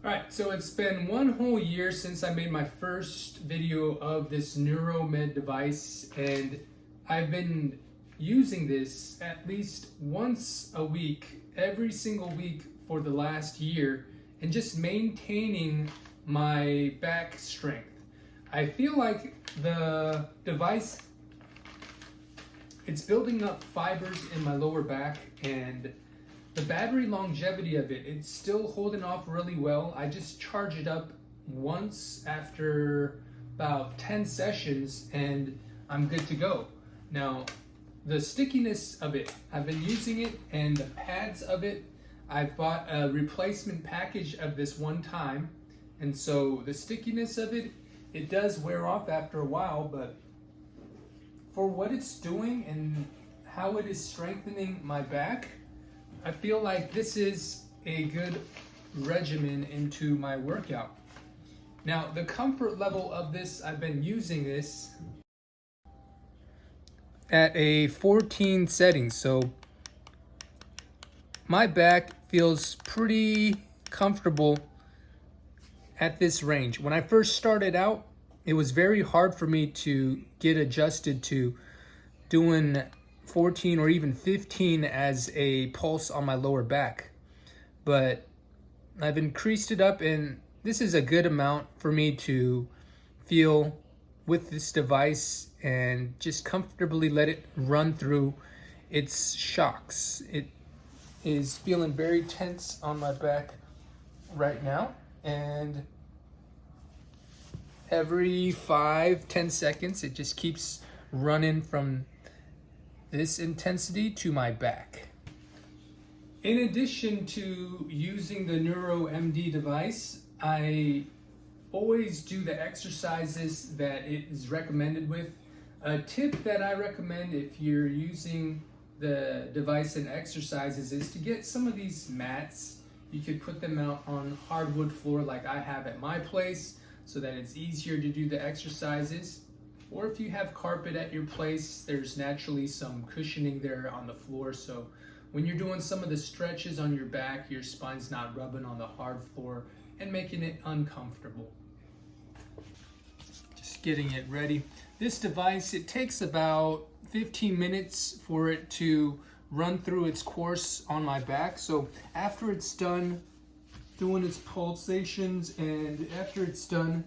Alright, so it's been one whole year since I made my first video of this Neuro MD device, and I've been using this at least once a week, every single week for the last year, and just maintaining my back strength. I feel like the device, it's building up fibers in my lower back, and the battery longevity of it, it's still holding off really well. I just charge it up once after about 10 sessions and I'm good to go. Now, the stickiness of it, I've been using it, and the pads of it, I've bought a replacement package of this one time, and so the stickiness of it, it does wear off after a while, but for what it's doing and how it is strengthening my back, I feel like this is a good regimen into my workout. Now, the comfort level of this, I've been using this at a 14 setting, so my back feels pretty comfortable at this range. When I first started out, it was very hard for me to get adjusted to doing 14 or even 15 as a pulse on my lower back, but I've increased it up, and this is a good amount for me to feel with this device and just comfortably let it run through its shocks. It is feeling very tense on my back right now, and every 5-10 seconds it just keeps running from this intensity to my back. In addition to using the Neuro MD device, I always do the exercises that it is recommended with. A tip that I recommend if you're using the device and exercises is to get some of these mats. You could put them out on hardwood floor like I have at my place so that it's easier to do the exercises. Or if you have carpet at your place, there's naturally some cushioning there on the floor, so when you're doing some of the stretches on your back, your spine's not rubbing on the hard floor and making it uncomfortable. Just getting it ready. This device, it takes about 15 minutes for it to run through its course on my back, so after it's done doing its pulsations and after it's done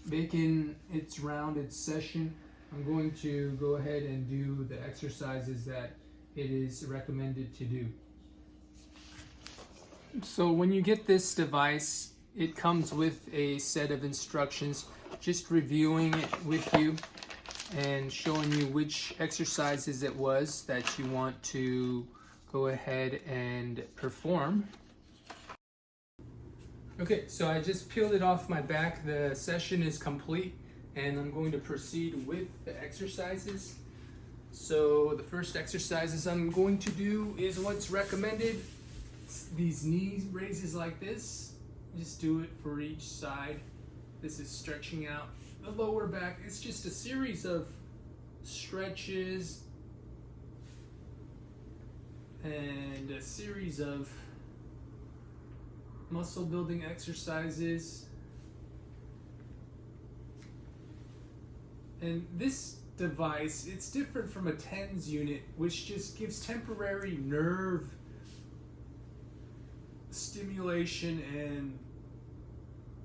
making its round, its session, I'm going to go ahead and do the exercises that it is recommended to do. So when you get this device, it comes with a set of instructions, just reviewing it with you and showing you which exercises it was that you want to go ahead and perform. Okay, so I just peeled it off my back. The session is complete, and I'm going to proceed with the exercises. So the first exercises I'm going to do is what's recommended. It's these knee raises like this. Just do it for each side. This is stretching out the lower back. It's just a series of stretches and a series of muscle building exercises. And this device, it's different from a TENS unit, which just gives temporary nerve stimulation, and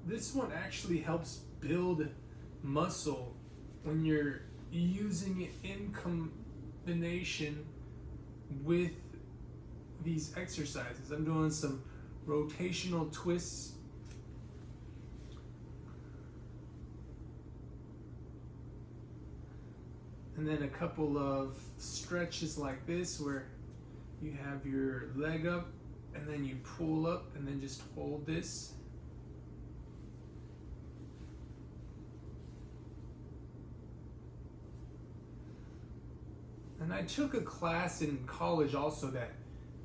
this one actually helps build muscle when you're using it in combination with these exercises. I'm doing some rotational twists. And then a couple of stretches like this where you have your leg up and then you pull up and then just hold this. And I took a class in college also that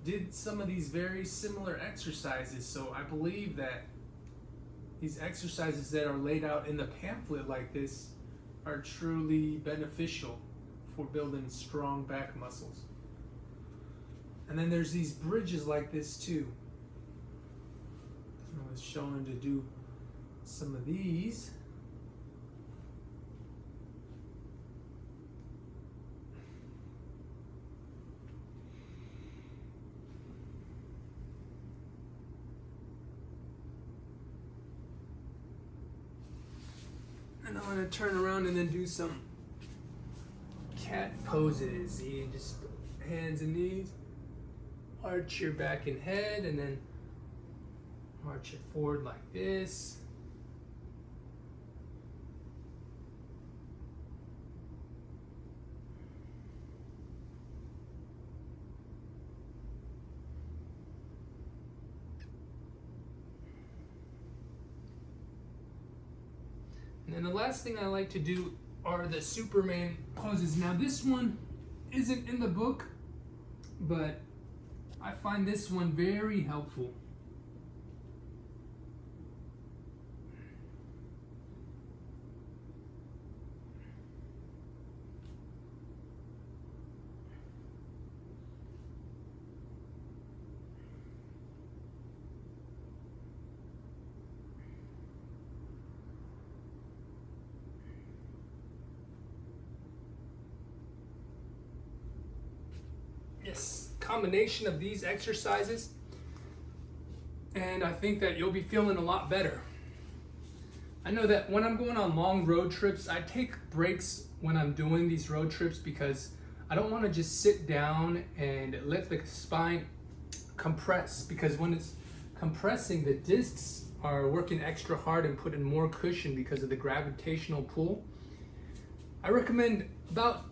did some of these very similar exercises, so I believe that these exercises that are laid out in the pamphlet like this are truly beneficial for building strong back muscles. And then there's these bridges like this too. I was showing to do some of these. And I'm going to turn around and then do some cat poses. You just hands and knees, arch your back and head, and then march it forward like this. And then the last thing I like to do are the Superman poses. Now this one isn't in the book, but I find this one very helpful. Yes, combination of these exercises, and I think that you'll be feeling a lot better. I know that when I'm going on long road trips, I take breaks when I'm doing these road trips because I don't want to just sit down and let the spine compress, because when it's compressing, the discs are working extra hard and putting more cushion because of the gravitational pull. I recommend about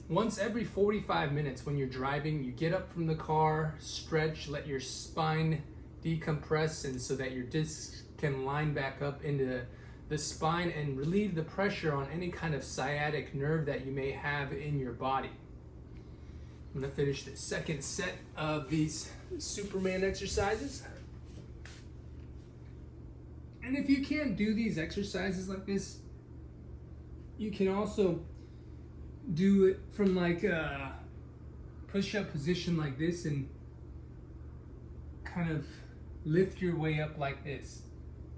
once every 45 minutes when you're driving, you get up from the car, stretch, let your spine decompress, and so that your discs can line back up into the spine and relieve the pressure on any kind of sciatic nerve that you may have in your body. I'm gonna finish the second set of these Superman exercises. And if you can't do these exercises like this, you can also do it from like a push-up position like this and kind of lift your way up like this.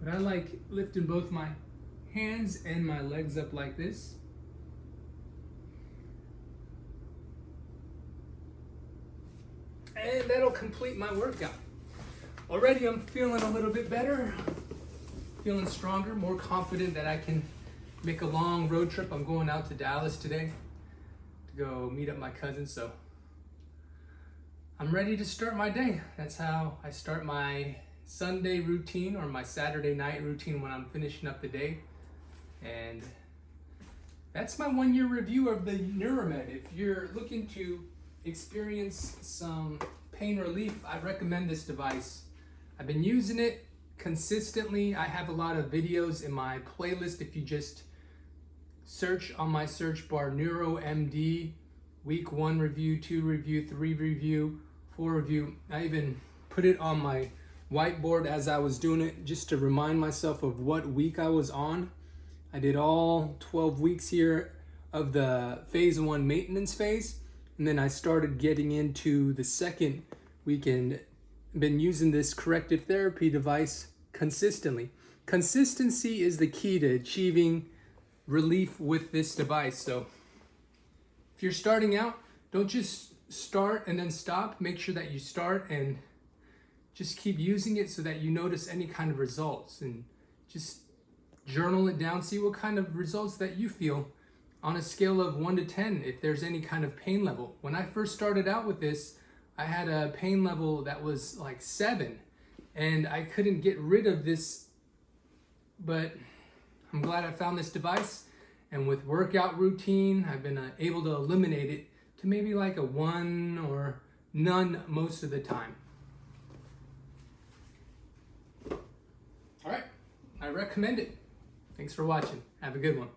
But I like lifting both my hands and my legs up like this. And that'll complete my workout. Already I'm feeling a little bit better, feeling stronger, more confident that I can make a long road trip. I'm going out to Dallas today to go meet up my cousin, so I'm ready to start my day. That's how I start my Sunday routine or my Saturday night routine when I'm finishing up the day. And that's my 1-year review of the Neuro MD. If you're looking to experience some pain relief, I recommend this device. I've been using it consistently. I have a lot of videos in my playlist. If you just search on my search bar Neuro MD, week 1 review, 2 review, 3 review, 4 review. I even put it on my whiteboard as I was doing it just to remind myself of what week I was on. I did all 12 weeks here of the phase 1 maintenance phase, and then I started getting into the second week and been using this corrective therapy device consistently. Consistency is the key to achieving relief with this device. So if you're starting out, don't just start and then stop. Make sure that you start and just keep using it so that you notice any kind of results, and just journal it down. See what kind of results that you feel on a scale of 1 to 10, if there's any kind of pain level. When I first started out with this, I had a pain level that was like 7, and I couldn't get rid of this, but I'm glad I found this device, and with workout routine, I've been able to eliminate it to maybe like a 1 or none most of the time. All right, I recommend it. Thanks for watching. Have a good one.